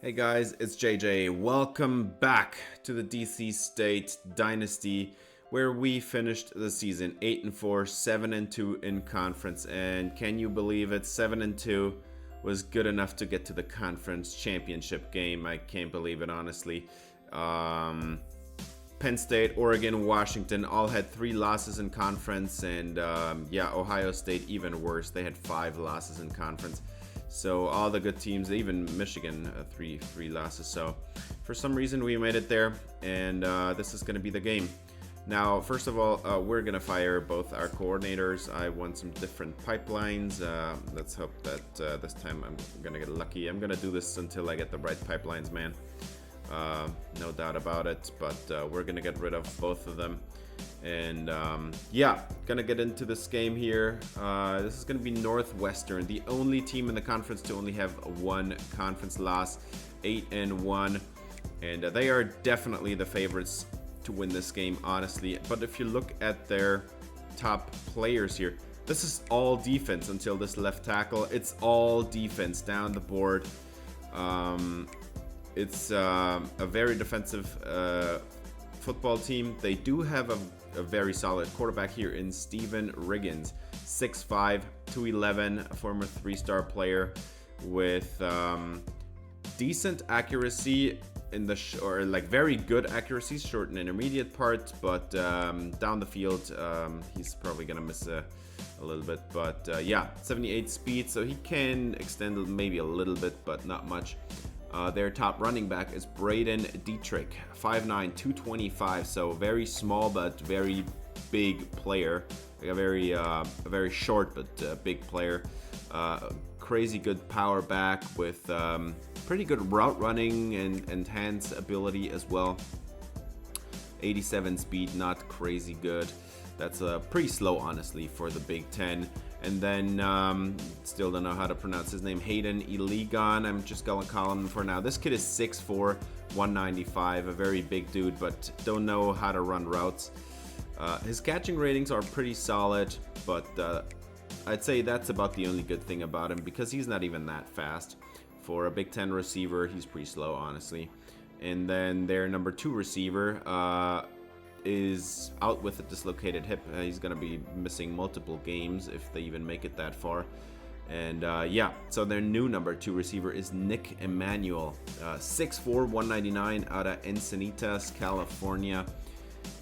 Hey guys, it's JJ. Welcome back to the DC State Dynasty, where we finished the season 8-4, 7-2 in conference. And can you believe it? 7-2 was good enough to get to the conference championship game. I can't believe it, honestly. Penn State, Oregon, Washington all had 3 losses in conference, and Ohio State even worse. They had 5 losses in conference. So all the good teams, even Michigan, three losses. So for some reason we made it there, and this is going to be the game. Now, first of all, we're going to fire both our coordinators. I want some different pipelines. Let's hope that this time I'm going to get lucky. I'm going to do this until I get the right pipelines, man. No doubt about it, but we're going to get rid of both of them. And gonna get into this game here. This is gonna be Northwestern, the only team in the conference to only have 1 conference loss, 8-1, and they are definitely the favorites to win this game, honestly. But if you look at their top players here, this is all defense until this left tackle. It's all defense down the board. It's a very defensive football team. They do have a very solid quarterback here in Steven Riggins, 6'5", 211, a former 3-star player with decent accuracy in the very good accuracy, short and intermediate part, but down the field he's probably gonna miss a little bit. But 78 speed, so he can extend maybe a little bit, but not much. Their top running back is Braden Dietrich, 5'9", 225, so very small but very big player. Like a very short but big player. Crazy good power back with pretty good route running and hands ability as well. 87 speed, not crazy good. That's pretty slow, honestly, for the Big Ten. And then, still don't know how to pronounce his name, Hayden Iligan. I'm just going to call him for now. This kid is 6'4", 195, a very big dude, but don't know how to run routes. His catching ratings are pretty solid, but I'd say that's about the only good thing about him, because he's not even that fast. For a Big Ten receiver, he's pretty slow, honestly. And then their number 2 receiver is out with a dislocated hip. He's going to be missing multiple games if they even make it that far. And so their new number 2 receiver is Nick Emmanuel, 6'4", 199, out of Encinitas, California.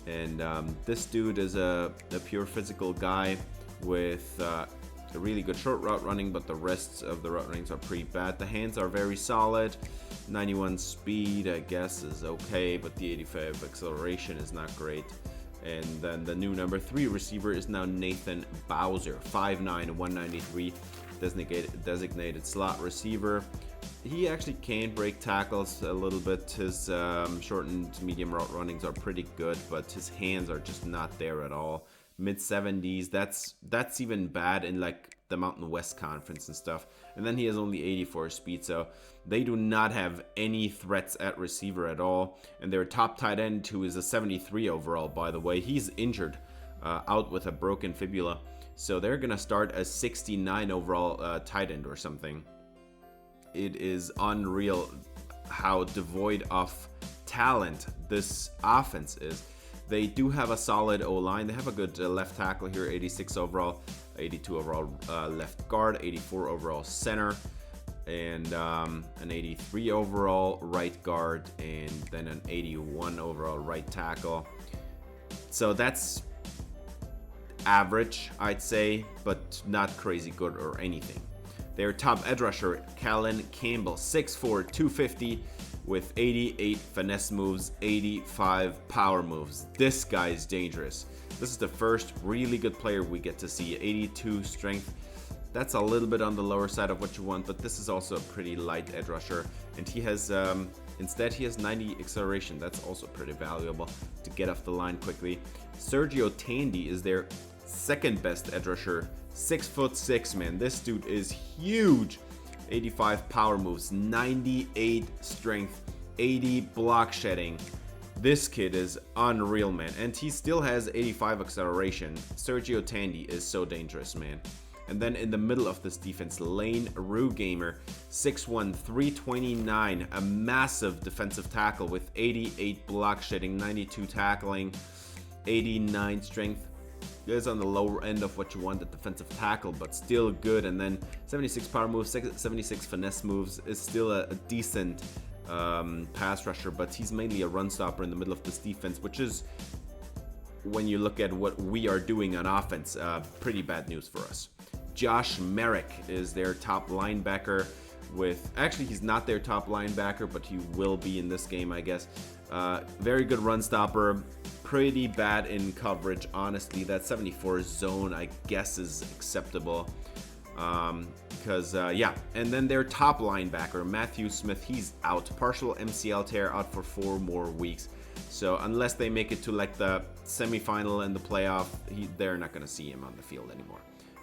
And this dude is a pure physical guy with a really good short route running, but the rest of the route runnings are pretty bad. The hands are very solid. 91 speed, I guess, is okay, but the 85 acceleration is not great. And then the new number 3 receiver is now Nathan Bowser, 5'9", 193, designated slot receiver. He actually can break tackles a little bit. His short and medium route runnings are pretty good, but his hands are just not there at all. Mid-70s, that's even bad in like the Mountain West Conference and stuff. And then he has only 84 speed, so they do not have any threats at receiver at all. And their top tight end, who is a 73 overall, by the way, he's injured, out with a broken fibula. So they're gonna start a 69 overall tight end or something. It is unreal how devoid of talent this offense is. They do have a solid O-line. They have a good left tackle here, 86 overall, 82 overall left guard, 84 overall center, and an 83 overall right guard, and then an 81 overall right tackle. So that's average, I'd say, but not crazy good or anything. Their top edge rusher, Callan Campbell, 6'4", 250, with 88 finesse moves, 85 power moves. This guy is dangerous. This is the first really good player we get to see. 82 strength. That's a little bit on the lower side of what you want, but this is also a pretty light edge rusher. And he has, instead he has 90 acceleration. That's also pretty valuable to get off the line quickly. Sergio Tandy is their second best edge rusher. 6'6", man. This dude is huge. 85 power moves, 98 strength, 80 block shedding. This kid is unreal, man. And he still has 85 acceleration. Sergio Tandy is so dangerous, man. And then in the middle of this defense, Lane Rugamer, 6'1", 329, a massive defensive tackle with 88 block shedding, 92 tackling, 89 strength. Is on the lower end of what you want at defensive tackle, but still good. And then 76 power moves, 76 finesse moves, is still a decent pass rusher, but he's mainly a run stopper in the middle of this defense, which is, when you look at what we are doing on offense, pretty bad news for us. Josh Merrick is their top linebacker with, actually he's not their top linebacker, but he will be in this game, I guess. Very good run stopper, pretty bad in coverage, honestly. That 74 zone, I guess, is acceptable. Yeah. And then their top linebacker, Matthew Smith, he's out. Partial MCL tear, out for 4 more weeks. So unless they make it to like the semifinal and the playoff, they're not going to see him on the field anymore.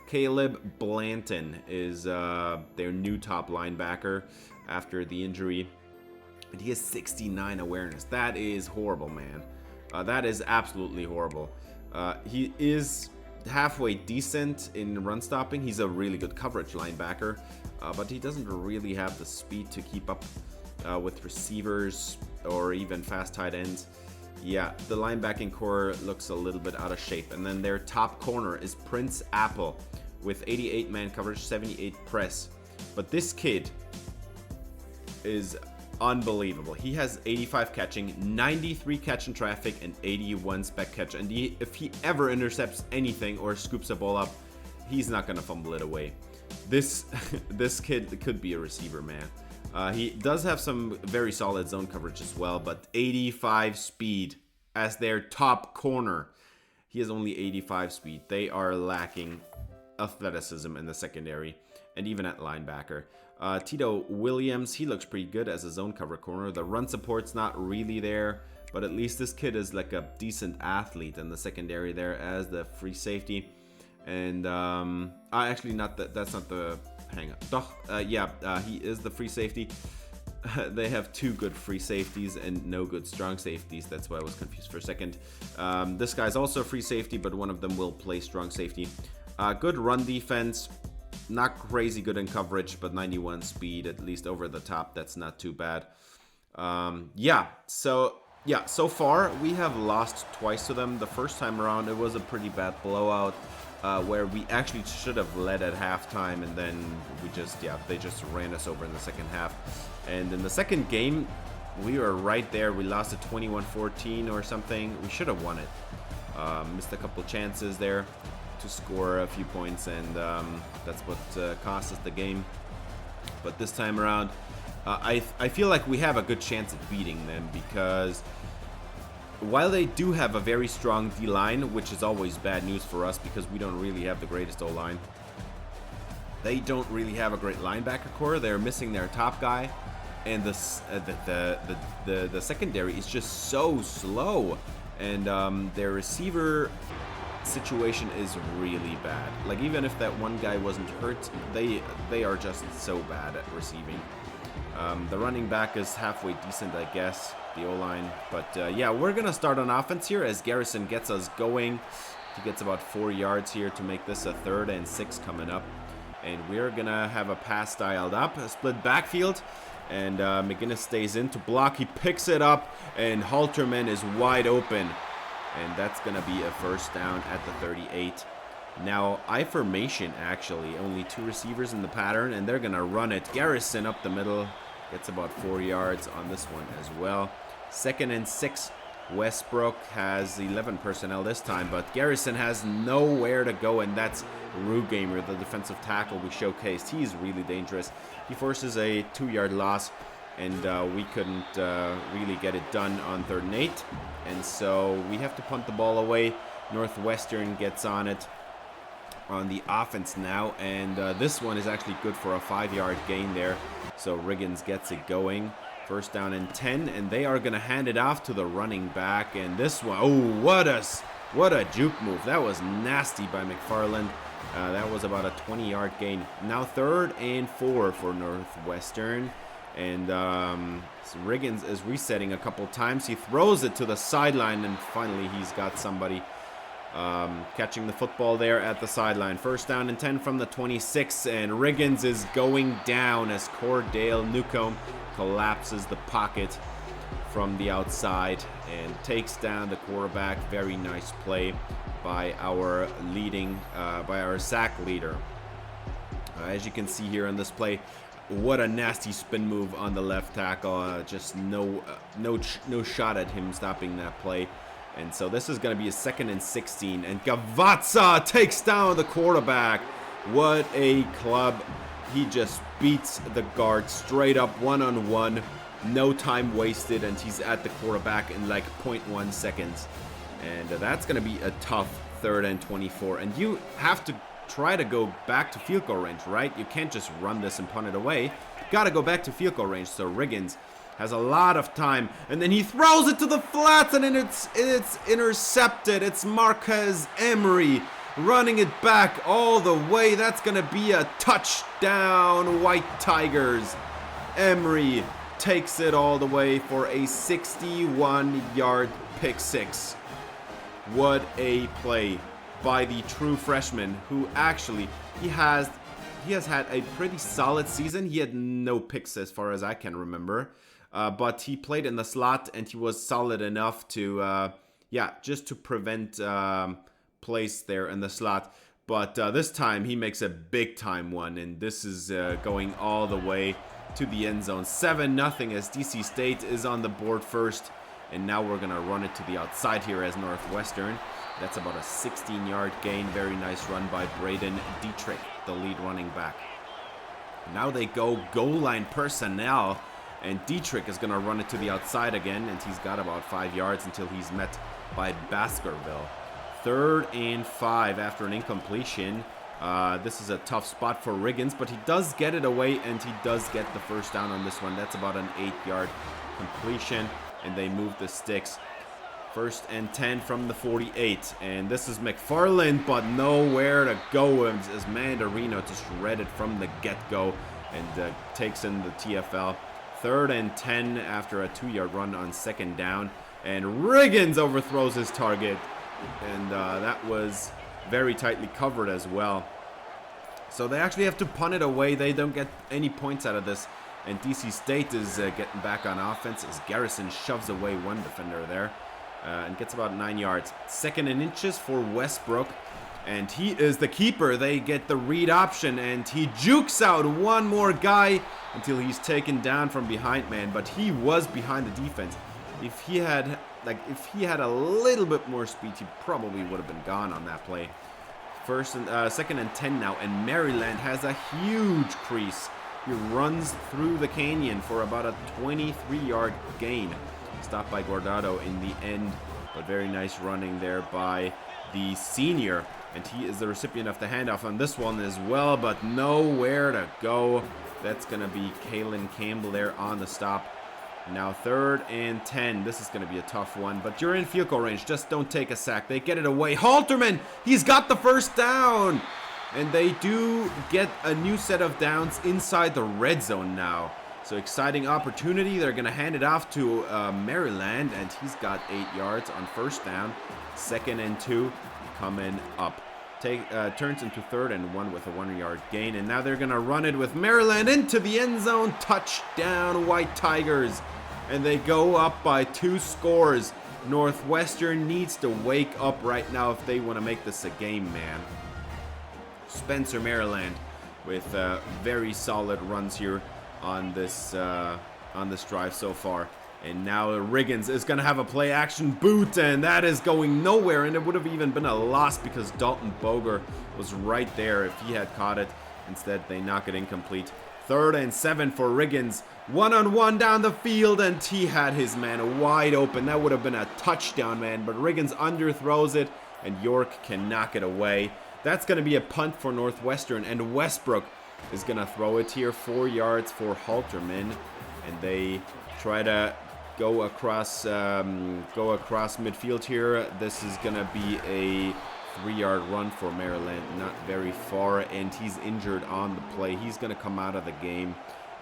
Caleb Blanton is their new top linebacker after the injury. And he has 69 awareness. That is horrible, man. That is absolutely horrible. He is halfway decent in run stopping. He's a really good coverage linebacker, but he doesn't really have the speed to keep up with receivers or even fast tight ends. Yeah, the linebacking core looks a little bit out of shape. And then their top corner is Prince Apple with 88 man coverage, 78 press. But this kid is unbelievable. He has 85 catching, 93 catch in traffic, and 81 spec catch. And if he ever intercepts anything or scoops a ball up, he's not gonna fumble it away. This kid could be a receiver, man. He does have some very solid zone coverage as well, but 85 speed as their top corner. He has only 85 speed. They are lacking athleticism in the secondary and even at linebacker. Tito Williams, he looks pretty good as a zone cover corner. The run support's not really there, but at least this kid is like a decent athlete in the secondary there as the free safety. And actually not that. That's not the hang up. He is the free safety. They have 2 good free safeties and no good strong safeties. That's why I was confused for a second. This guy's also a free safety, but one of them will play strong safety. Good run defense. Not crazy good in coverage, but 91 speed, at least over the top. That's not too bad. So far we have lost twice to them. The first time around it was a pretty bad blowout, where we actually should have led at halftime, and then they just ran us over in the second half. And in the second game, we were right there. We lost at 21-14 or something. We should have won it. Missed a couple chances there to score a few points, and that's what cost us the game. But this time around, I feel like we have a good chance at beating them, because while they do have a very strong D-line, which is always bad news for us because we don't really have the greatest O-line, they don't really have a great linebacker core. They're missing their top guy, and the secondary is just so slow, and their receiver situation is really bad. Like, even if that one guy wasn't hurt, they are just so bad at receiving. The running back is halfway decent, I guess, the O-line. But we're gonna start on offense here as Garrison gets us going. He gets about 4 yards here to make this a 3rd and 6 coming up, and we're gonna have a pass dialed up, a split backfield, and McGinnis stays in to block. He picks it up, and Halterman is wide open. And that's going to be a first down at the 38. Now, I formation, actually. Only 2 receivers in the pattern, and they're going to run it. Garrison up the middle. Gets about 4 yards on this one as well. 2nd and 6. Westbrook has 11 personnel this time, but Garrison has nowhere to go, and that's Rugamer, the defensive tackle we showcased. He's really dangerous. He forces a 2-yard loss, and we couldn't really get it done on 3rd and 8. And so we have to punt the ball away. Northwestern gets on it on the offense now, and this one is actually good for a 5-yard gain there. So Riggins gets it going. First down and 10, and they are going to hand it off to the running back. And this one, oh, what a juke move. That was nasty by McFarland. That was about a 20-yard gain. Now 3rd and 4 for Northwestern. And Riggins is resetting a couple times. He throws it to the sideline, and finally he's got somebody. catching the football there at the sideline. First down and 10 from the 26, and Riggins is going down as Cordale Newcomb collapses the pocket from the outside and takes down the quarterback. Very nice play by our sack leader. As you can see here on this play, what a nasty spin move on the left tackle. Just no shot at him stopping that play. And so this is going to be a 2nd and 16. And Gavazza takes down the quarterback. What a club. He just beats the guard straight up one-on-one. No time wasted. And he's at the quarterback in like 0.1 seconds. And that's going to be a tough 3rd and 24. And you have to try to go back to field goal range, right? You can't just run this and punt it away. Got to go back to field goal range. So Riggins has a lot of time, and then he throws it to the flats, and then it's intercepted. It's Marquez Emery running it back all the way. That's gonna be a touchdown, White Tigers. Emery takes it all the way for a 61-yard pick six. What a play by the true freshman, who actually he has had a pretty solid season. He had no picks as far as I can remember. But he played in the slot, and he was solid enough to, just to prevent plays there in the slot. But this time, he makes a big-time one, and this is going all the way to the end zone. 7-0 as DC State is on the board first, and now we're going to run it to the outside here as Northwestern. That's about a 16-yard gain. Very nice run by Braden Dietrich, the lead running back. Now they go goal line personnel, and Dietrich is going to run it to the outside again, and he's got about 5 yards until he's met by Baskerville. 3rd and 5 after an incompletion. This is a tough spot for Riggins, but he does get it away, and he does get the first down on this one. That's about an 8-yard completion, and they move the sticks. 1st and 10 from the 48, and this is McFarland, but nowhere to go as Mandarino just read it from the get-go and takes in the TFL. 3rd and 10 after a 2-yard run on 2nd down, and Riggins overthrows his target, and that was very tightly covered as well. So they actually have to punt it away. They don't get any points out of this, and DC State is getting back on offense as Garrison shoves away one defender there and gets about 9 yards. 2nd and inches for Westbrook, and he is the keeper. They get the read option, and he jukes out one more guy until he's taken down from behind, man. But he was behind the defense. If he had a little bit more speed, he probably would have been gone on that play. 2nd and 10 now, and Maryland has a huge crease. He runs through the canyon for about a 23-yard gain. Stopped by Guardado in the end, but very nice running there by the senior. And he is the recipient of the handoff on this one as well, but nowhere to go. That's going to be Kalen Campbell there on the stop. Now 3rd and 10. This is going to be a tough one, but you're in field goal range. Just don't take a sack. They get it away. Halterman, he's got the first down. And they do get a new set of downs inside the red zone now. So exciting opportunity. They're going to hand it off to Maryland, and he's got 8 yards on 1st down. 2nd and 2 coming up. Turns into 3rd and 1 with a 1-yard gain, and now they're going to run it with Maryland into the end zone. Touchdown, White Tigers. And they go up by 2 scores. Northwestern needs to wake up right now if they want to make this a game, man. Spencer Maryland with very solid runs here on this drive so far. And now Riggins is going to have a play action boot, and that is going nowhere, and it would have even been a loss because Dalton Boger was right there if he had caught it. Instead, they knock it incomplete. 3rd and 7 for Riggins. One-on-one down the field, and he had his man wide open. That would have been a touchdown, man, but Riggins underthrows it, and York can knock it away. That's going to be a punt for Northwestern, and Westbrook is going to throw it here. 4 yards for Halterman, and they try to go across midfield here. This is going to be a 3-yard run for Maryland, not very far, and he's injured on the play. He's going to come out of the game,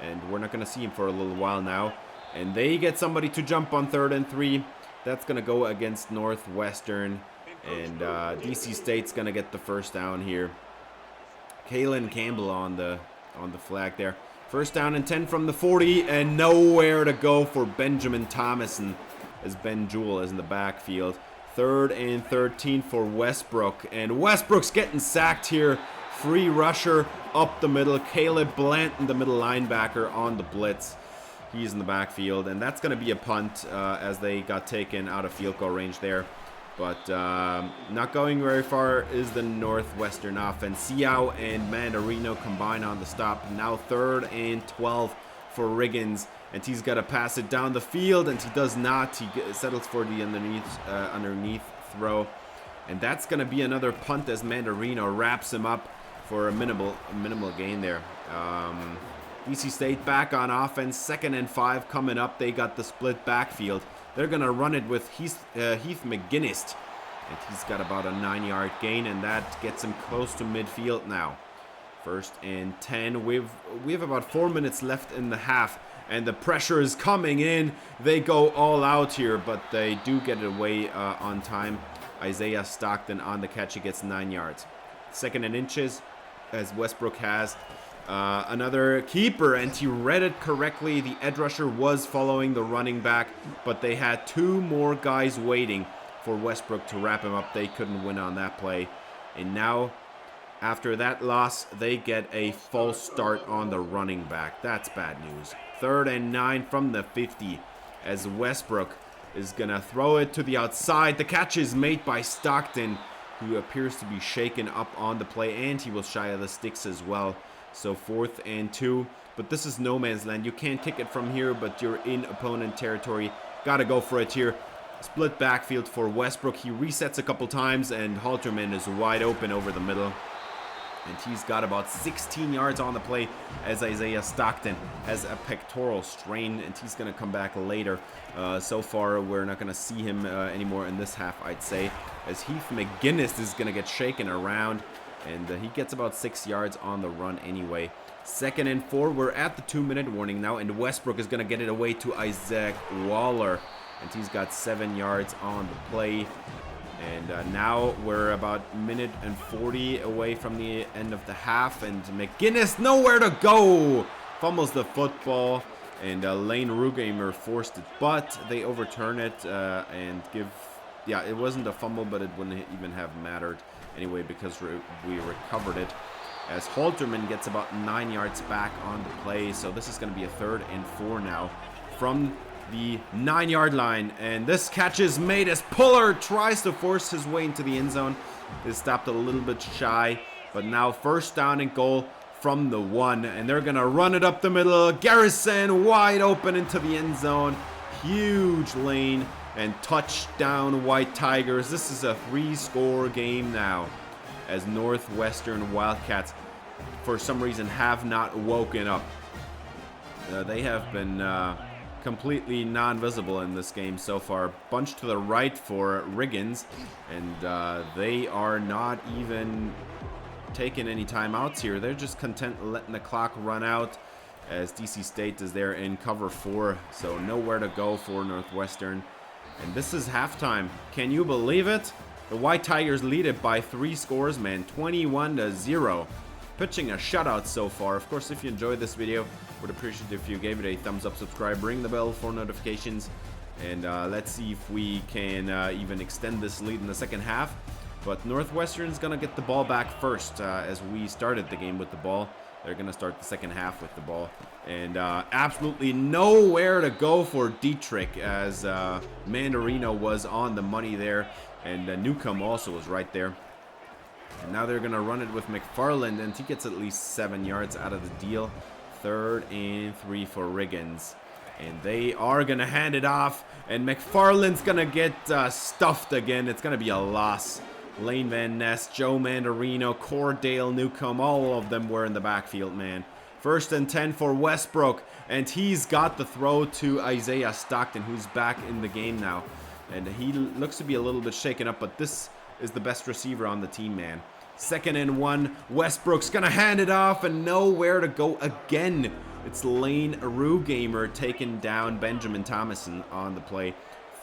and we're not going to see him for a little while now. And they get somebody to jump on 3rd and 3. That's going to go against Northwestern. And DC State's going to get the first down here. Kalen Campbell on the flag there. First down and 10 from the 40, and nowhere to go for Benjamin Thomason as Ben Jewell is in the backfield. 3rd and 13 for Westbrook, and Westbrook's getting sacked here. Free rusher up the middle. Caleb Blanton, the middle linebacker, on the blitz. He's in the backfield, and that's going to be a punt as they got taken out of field goal range there. But not going very far is the Northwestern offense. Siao and Mandarino combine on the stop. Now 3rd and 12 for Riggins. And he's got to pass it down the field, and he does not. He settles for the underneath throw. And that's going to be another punt as Mandarino wraps him up for a minimal gain there. DC State back on offense. 2nd and 5 coming up. They got the split backfield. They're going to run it with Heath McGinnis. And he's got about a 9-yard gain, and that gets him close to midfield now. 1st and 10. We have about 4 minutes left in the half, and the pressure is coming in. They go all out here, but they do get it away on time. Isaiah Stockton on the catch. He gets 9 yards. 2nd and inches as Westbrook has another keeper, and he read it correctly. The edge rusher was following the running back, but they had 2 more guys waiting for Westbrook to wrap him up. They couldn't win on that play. And now, after that loss, they get a false start on the running back. That's bad news. 3rd and 9 from the 50 as Westbrook is going to throw it to the outside. The catch is made by Stockton, who appears to be shaken up on the play, and he was shy of the sticks as well. So 4th and 2, but this is no man's land. You can't kick it from here, but you're in opponent territory. Gotta go for it here. Split backfield for Westbrook. He resets a couple times, and Halterman is wide open over the middle. And he's got about 16 yards on the play as Isaiah Stockton has a pectoral strain, and he's going to come back later. So far, we're not going to see him anymore in this half, I'd say, as Heath McGinnis is going to get shaken around. And he gets about 6 yards on the run anyway. 2nd and 4. We're at the 2-minute warning now. And Westbrook is going to get it away to Isaac Waller. And he's got 7 yards on the play. And now we're about a minute and 40 away from the end of the half. And McGinnis nowhere to go. Fumbles the football. And Lane Rugamer forced it. But they overturn it and give... Yeah, it wasn't a fumble, but it wouldn't even have mattered anyway because we recovered it. As Halterman gets about 9 yards back on the play. So this is going to be a 3rd and 4 now from the 9-yard line. And this catch is made as Puller tries to force his way into the end zone. Is stopped a little bit shy. But now 1st down and goal from the 1. And they're going to run it up the middle. Garrison wide open into the end zone. Huge lane. And touchdown White Tigers. This is a 3-score game now as Northwestern Wildcats for some reason have not woken up. They have been completely non-visible in this game so far. Bunch to the right for Riggins, and they are not even taking any timeouts here. They're just content letting the clock run out as DC State is there in cover 4, so nowhere to go for Northwestern. And this is halftime. Can you believe it? The White Tigers lead it by 3 scores, man. 21-0. Pitching a shutout so far. Of course, if you enjoyed this video, would appreciate if you gave it a thumbs up, subscribe, ring the bell for notifications. And let's see if we can even extend this lead in the second half. But Northwestern's going to get the ball back first as we started the game with the ball. They're going to start the second half with the ball. And absolutely nowhere to go for Dietrich as Mandarino was on the money there. And Newcomb also was right there. And now they're going to run it with McFarland, and he gets at least 7 yards out of the deal. 3rd and 3 for Riggins. And they are going to hand it off. And McFarland's going to get stuffed again. It's going to be a loss. Lane Van Ness, Joe Mandarino, Cordale Newcomb, all of them were in the backfield, man. 1st and 10 for Westbrook. And he's got the throw to Isaiah Stockton, who's back in the game now. And he looks to be a little bit shaken up, but this is the best receiver on the team, man. 2nd and 1. Westbrook's going to hand it off and nowhere to go again. It's Lane Rugamer taking down Benjamin Thomason on the play.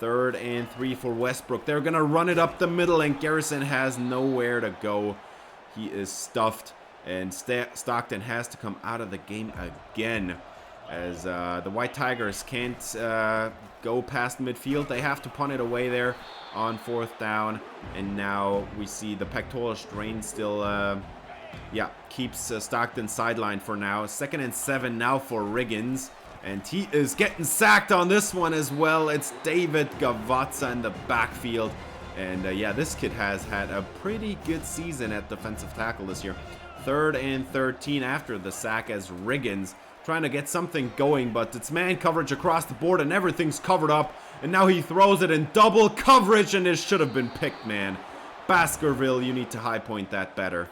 3rd and 3 for Westbrook. They're going to run it up the middle, and Garrison has nowhere to go. He is stuffed, and Stockton has to come out of the game again, as the White Tigers can't go past midfield. They have to punt it away there on 4th down, and now we see the pectoral strain still keeps Stockton sidelined for now. 2nd and 7 now for Riggins, and he is getting sacked on this one as well. It's David Gavazza in the backfield, and this kid has had a pretty good season at defensive tackle this year. 3rd and 13 after the sack, as Riggins trying to get something going, but it's man coverage across the board and everything's covered up, and now he throws it in double coverage, and it should have been picked, man. Baskerville, you need to high point that better.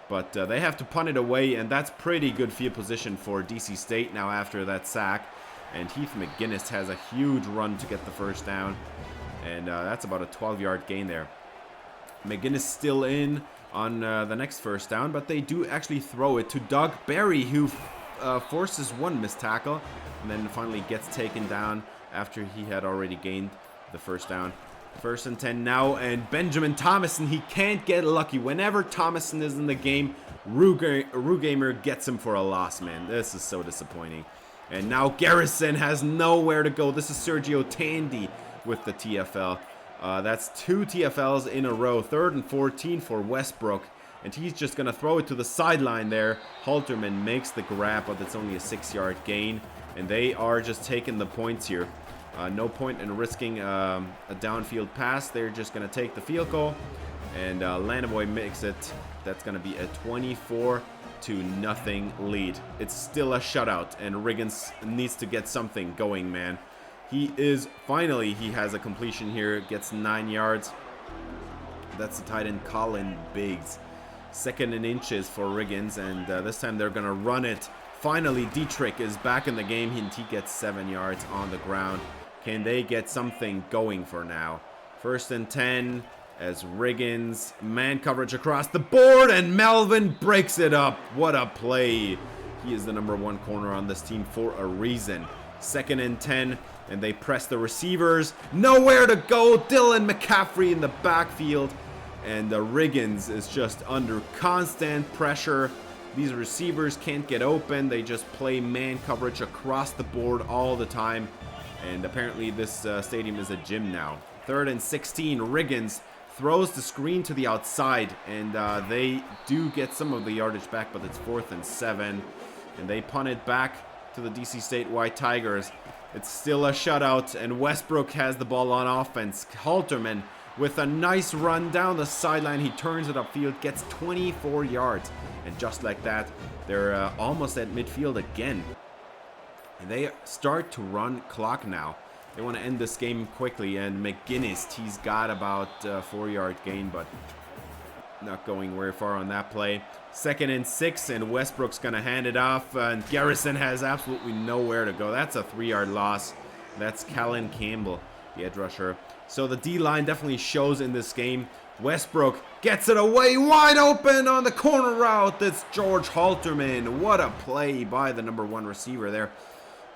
But they have to punt it away, and that's pretty good field position for DC State now after that sack. And Heath McGinnis has a huge run to get the 1st down, and that's about a 12-yard gain there. McGinnis still in on the next 1st down, but they do actually throw it to Doug Berry, who forces one missed tackle, and then finally gets taken down after he had already gained the 1st down. 1st and 10 now, and Benjamin Thomason, he can't get lucky. Whenever Thomason is in the game, Rugamer gets him for a loss, man. This is so disappointing. And now Garrison has nowhere to go. This is Sergio Tandy with the TFL. That's 2 TFLs in a row. 3rd and 14 for Westbrook, and he's just going to throw it to the sideline there. Halterman makes the grab, but it's only a 6-yard gain, and they are just taking the points here. No point in risking a downfield pass. They're just going to take the field goal, and Lanaboy makes it. That's going to be a 24-0 lead. It's still a shutout, and Riggins needs to get something going, man. He has a completion here, gets 9 yards. That's the tight end Colin Biggs. 2nd and inches for Riggins, and this time they're going to run it. Finally, Dietrich is back in the game, and he gets 7 yards on the ground. Can they get something going for now? 1st and 10 as Riggins, man coverage across the board, and Melvin breaks it up. What a play. He is the #1 corner on this team for a reason. 2nd and 10, and they press the receivers. Nowhere to go. Dylan McCaffrey in the backfield, and Riggins is just under constant pressure. These receivers can't get open. They just play man coverage across the board all the time. And apparently this stadium is a gym now. 3rd and 16. Riggins throws the screen to the outside, and they do get some of the yardage back, but it's 4th and 7. And they punt it back to the DC State White Tigers. It's still a shutout, and Westbrook has the ball on offense. Halterman with a nice run down the sideline. He turns it upfield, gets 24 yards. And just like that, they're almost at midfield again. And they start to run clock now. They want to end this game quickly, and McGinnis, he's got about a 4-yard gain, but not going very far on that play. 2nd and 6, and Westbrook's going to hand it off, and Garrison has absolutely nowhere to go. That's a 3-yard loss. That's Callan Campbell, the edge rusher. So the D-line definitely shows in this game. Westbrook gets it away wide open on the corner route. That's George Halterman. What a play by the #1 receiver there.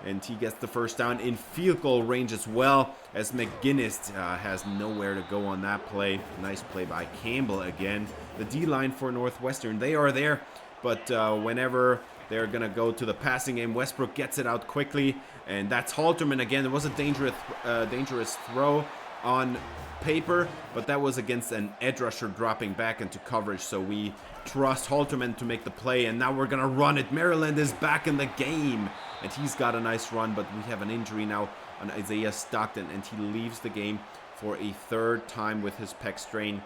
And he gets the 1st down in field goal range as well, as McGinnis has nowhere to go on that play. Nice play by Campbell again. The D-line for Northwestern, they are there, but whenever they're going to go to the passing game, Westbrook gets it out quickly, and that's Halterman again. It was a dangerous throw on paper, but that was against an edge rusher dropping back into coverage, so we trust Halterman to make the play, and now we're going to run it. Maryland is back in the game, and he's got a nice run, but we have an injury now on Isaiah Stockton, and he leaves the game for a 3rd time with his pec strain.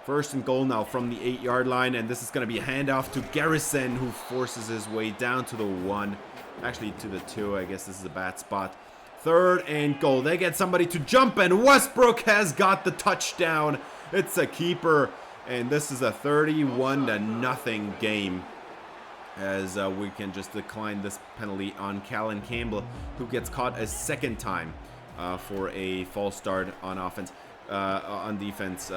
1st and goal now from the 8-yard line, and this is going to be a handoff to Garrison, who forces his way down to the 1, actually to the 2. I guess this is a bad spot. 3rd and goal. They get somebody to jump, and Westbrook has got the touchdown. It's a keeper, and this is a 31-0 game, as we can just decline this penalty on Callan Campbell, who gets caught a 2nd time for a false start on offense, on defense, for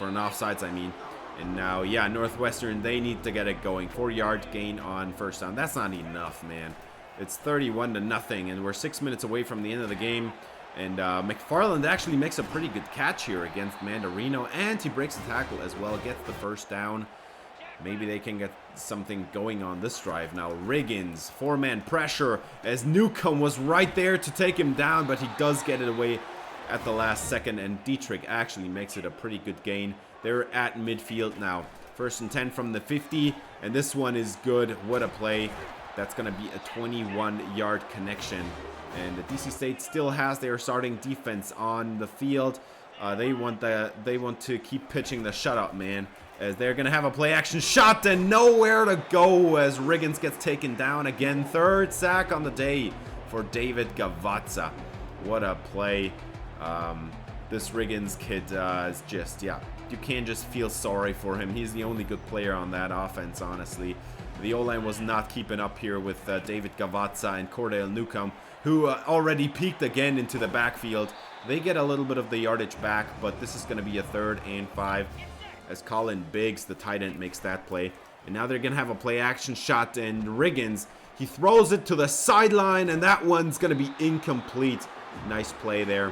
an offsides, I mean. And now, yeah, Northwestern, they need to get it going. 4-yard gain on 1st down. That's not enough, man. It's 31-0, and we're 6 minutes away from the end of the game. And McFarland actually makes a pretty good catch here against Mandarino, and he breaks the tackle as well, gets the first down. Maybe they can get something going on this drive now. Riggins, 4-man pressure as Newcomb was right there to take him down, but he does get it away at the last second, and Dietrich actually makes it a pretty good gain. They're at midfield now. 1st and 10 from the 50, and this one is good. What a play. That's going to be a 21-yard connection. And the DC State still has their starting defense on the field. They want to keep pitching the shutout, man, as they're going to have a play-action shot and nowhere to go as Riggins gets taken down again. 3rd sack on the day for David Gavazza. What a play. This Riggins kid is just, yeah, you can't just feel sorry for him. He's the only good player on that offense, honestly. The O-line was not keeping up here with David Gavazza and Cordell Newcomb, who already peeked again into the backfield. They get a little bit of the yardage back, but this is going to be a 3rd and 5 as Colin Biggs, the tight end, makes that play. And now they're going to have a play-action shot, and Riggins, he throws it to the sideline, and that one's going to be incomplete. Nice play there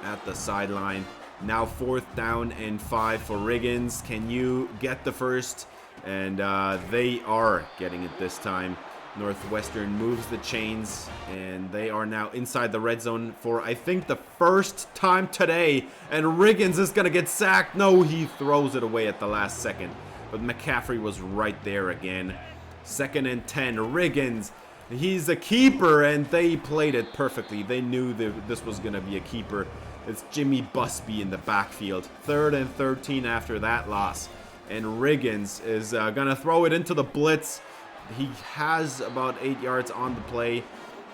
at the sideline. Now 4th down and 5 for Riggins. Can you get the first? And they are getting it this time. Northwestern moves the chains, and they are now inside the red zone for, I think, the first time today. And Riggins is going to get sacked. No, he throws it away at the last second. But McCaffrey was right there again. 2nd and 10. Riggins, he's a keeper, and they played it perfectly. They knew that this was going to be a keeper. It's Jimmy Busby in the backfield. 3rd and 13 after that loss. And Riggins is going to throw it into the blitz. He has about 8 yards on the play,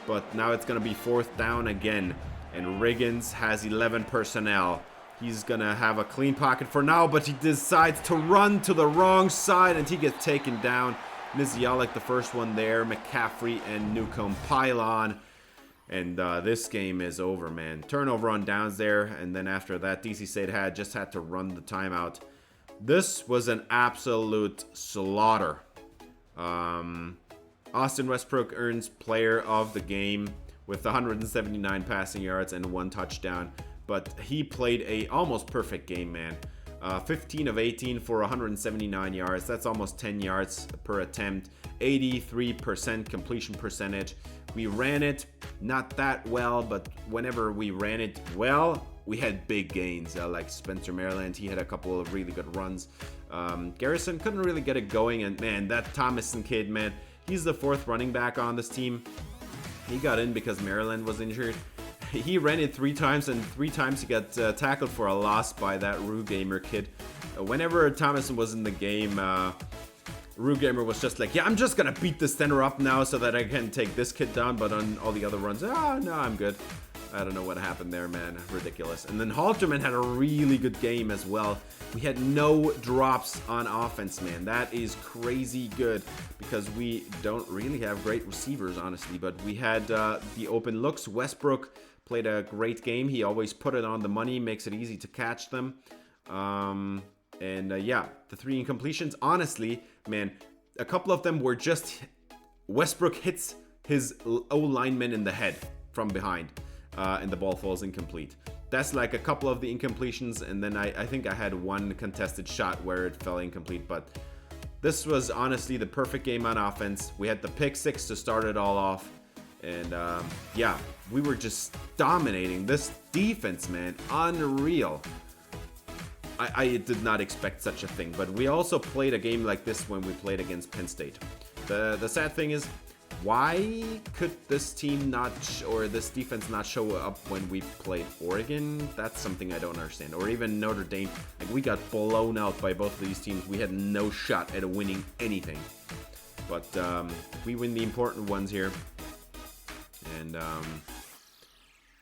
but now it's going to be 4th down again. And Riggins has 11 personnel. He's going to have a clean pocket for now, but he decides to run to the wrong side, and he gets taken down. Nizialik, the first one there. McCaffrey and Newcomb pile on. And this game is over, man. Turnover on downs there, and then after that, DC State just had to run the timeout. This was an absolute slaughter. Austin Westbrook earns player of the game with 179 passing yards and 1 touchdown, but he played a almost perfect game, man. 15 of 18 for 179 yards. That's almost 10 yards per attempt. 83% completion percentage. We ran it not that well, but whenever we ran it well, we had big gains. Like Spencer Maryland, he had a couple of really good runs. Garrison couldn't really get it going, and man, that Thomason kid, man, he's the 4th running back on this team. He got in because Maryland was injured. He ran it 3 times, and 3 times he got tackled for a loss by that Rugamer kid. Whenever Thomason was in the game, Rugamer was just like, yeah, I'm just gonna beat the center up now so that I can take this kid down, but on all the other runs, no, I'm good. I don't know what happened there, man. Ridiculous. And then Halterman had a really good game as well. We had no drops on offense, man. That is crazy good because we don't really have great receivers, honestly. But we had the open looks. Westbrook played a great game. He always put it on the money, makes it easy to catch them. Yeah, the 3 incompletions, honestly, man, a couple of them were just Westbrook hits his O-lineman in the head from behind. And the ball falls incomplete. That's like a couple of the incompletions, and then I think I had 1 contested shot where it fell incomplete, but this was honestly the perfect game on offense. We had the pick 6 to start it all off, and yeah, we were just dominating this defense, man. Unreal. I did not expect such a thing, but we also played a game like this when we played against Penn State. The sad thing is, why could this team not, or this defense not show up when we played Oregon? That's something I don't understand. Or even Notre Dame. Like, we got blown out by both of these teams. We had no shot at winning anything. But we win the important ones here. And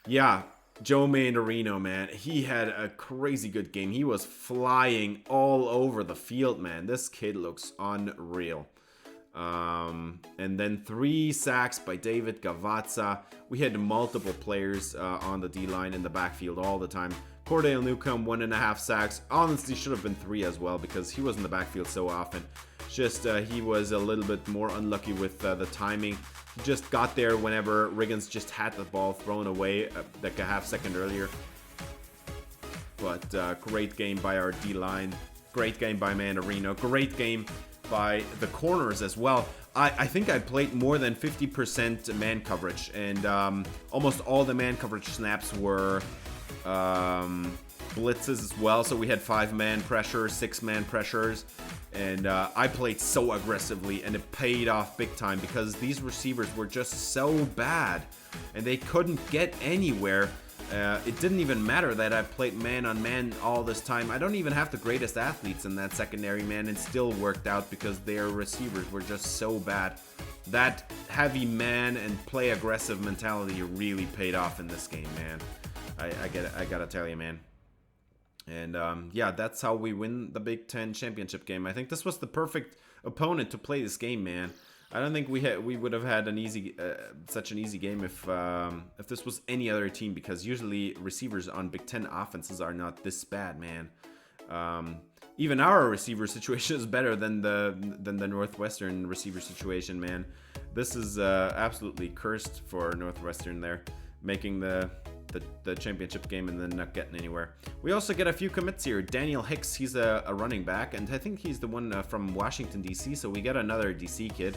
yeah, Joe Mandarino, man, he had a crazy good game. He was flying all over the field, man. This kid looks unreal. And then 3 sacks by David Gavazza. We had multiple players on the D-line in the backfield all the time. Cordell Newcomb, 1.5 sacks. Honestly, should have been 3 as well because he was in the backfield so often. Just he was a little bit more unlucky with the timing. just got there whenever Riggins just had the ball thrown away like a half second earlier. But great game by our D-line. Great game by Mandarino. Great game by the corners as well. I think I played more than 50% man coverage, and almost all the man coverage snaps were blitzes as well. So we had 5-man pressures, 6-man pressures, and I played so aggressively, and it paid off big time because these receivers were just so bad, and they couldn't get anywhere. It didn't even matter that I played man-on-man all this time. I don't even have the greatest athletes in that secondary, man. It still worked out because their receivers were just so bad. That heavy man and play aggressive mentality really paid off in this game, man. I gotta tell you, man. And yeah, that's how we win the Big Ten championship game. I think this was the perfect opponent to play this game, man. I don't think we would have had an easy such an easy game if this was any other team, because usually receivers on Big Ten offenses are not this bad, man. Even our receiver situation is better than the Northwestern receiver situation, man. This is absolutely cursed for Northwestern there, making the championship game and then not getting anywhere. We also get a few commits here. Daniel Hicks, he's a running back, and I think he's the one from Washington, D.C., so we get another D.C. kid.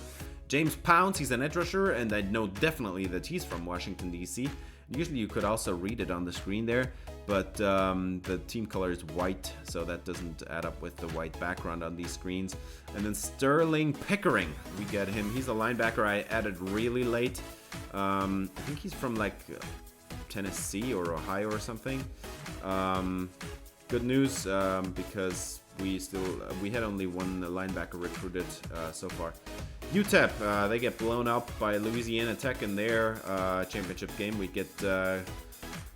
James Pounds, he's an edge rusher, and I know definitely that he's from Washington, D.C. Usually you could also read it on the screen there, but the team color is white, so that doesn't add up with the white background on these screens. And then Sterling Pickering, we get him. He's a linebacker I added really late. I think he's from like Tennessee or Ohio or something. Good news, because we had only one linebacker recruited so far. UTEP, they get blown up by Louisiana Tech in their championship game. We get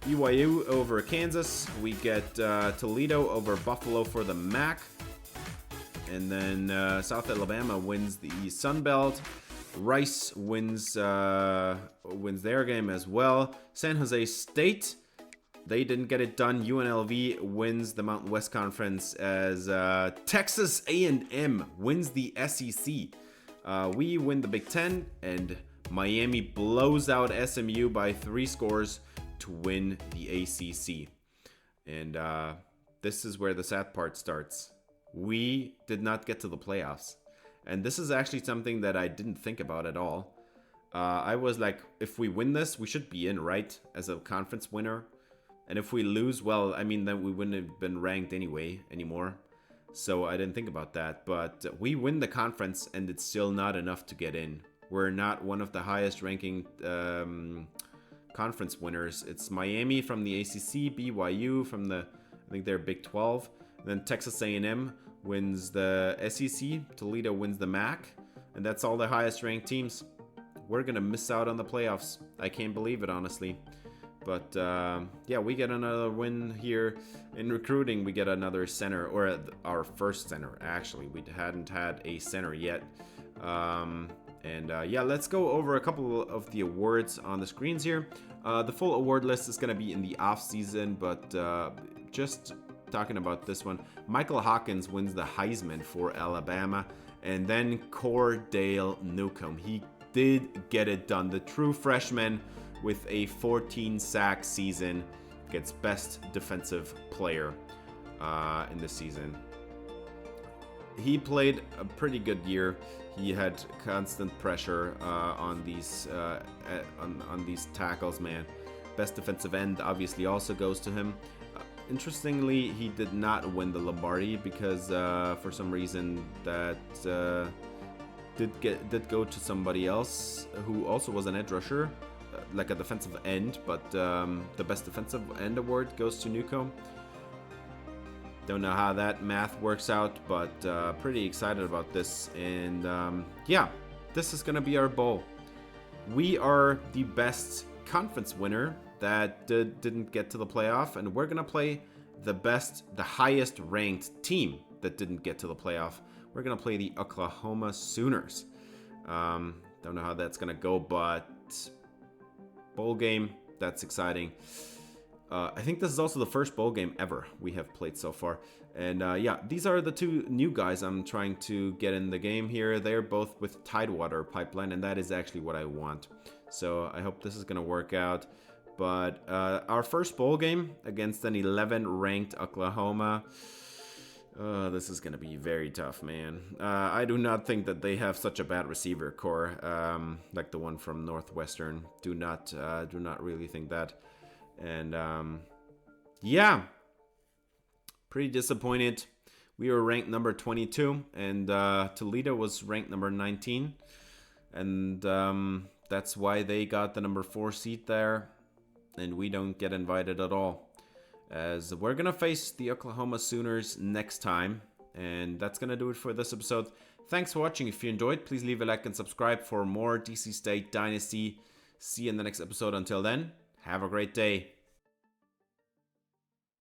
BYU over Kansas. We get Toledo over Buffalo for the MAC. And then South Alabama wins the Sun Belt. Rice wins their game as well. San Jose State, they didn't get it done. UNLV wins the Mountain West Conference as Texas A&M wins the SEC. We win the Big Ten, and Miami blows out SMU by 3 scores to win the ACC. And this is where the sad part starts. We did not get to the playoffs. And this is actually something that I didn't think about at all. I was like, if we win this, we should be in, right? As a conference winner. And if we lose, well, I mean, then we wouldn't have been ranked anymore. So I didn't think about that. But we win the conference, and it's still not enough to get in. We're not one of the highest ranking conference winners. It's Miami from the ACC, BYU from the, I think they're Big 12. And then Texas A&M wins the SEC, Toledo wins the MAC, and that's all the highest ranked teams. We're gonna miss out on the playoffs. I can't believe it, honestly. But yeah, we get another win here in recruiting. We get another center, or our first center, actually. We hadn't had a center yet. Yeah, let's go over a couple of the awards on the screens here. The full award list is gonna be in the off season, but just talking about this one, Michael Hawkins wins the Heisman for Alabama, and then Cordale Newcomb. He did get it done. The true freshman with a 14-sack season gets best defensive player in this season. He played a pretty good year. He had constant pressure on these tackles, man. Best defensive end obviously also goes to him. Interestingly, he did not win the Lombardi because for some reason that did go to somebody else who also was an edge rusher, like a defensive end, but the best defensive end award goes to Newcomb. Don't know how that math works out, but pretty excited about this. And yeah, this is gonna be our bowl. We are the best conference winner that didn't get to the playoff, and we're gonna play the highest ranked team that didn't get to the playoff. We're gonna play the Oklahoma Sooners. Don't know how that's gonna go, but bowl game, that's exciting. I think this is also the first bowl game ever we have played so far. And yeah, these are the two new guys I'm trying to get in the game here. They're both with Tidewater Pipeline, and that is actually what I want. So I hope this is going to work out. But our first bowl game against an 11-ranked Oklahoma. This is going to be very tough, man. I do not think that they have such a bad receiver core like the one from Northwestern. Do not really think that. And yeah, pretty disappointed. We were ranked number 22, and Toledo was ranked number 19. And that's why they got the number 4 seat there, and we don't get invited at all. As we're going to face the Oklahoma Sooners next time. And that's going to do it for this episode. Thanks for watching. If you enjoyed, please leave a like and subscribe for more DC State Dynasty. See you in the next episode. Until then, have a great day.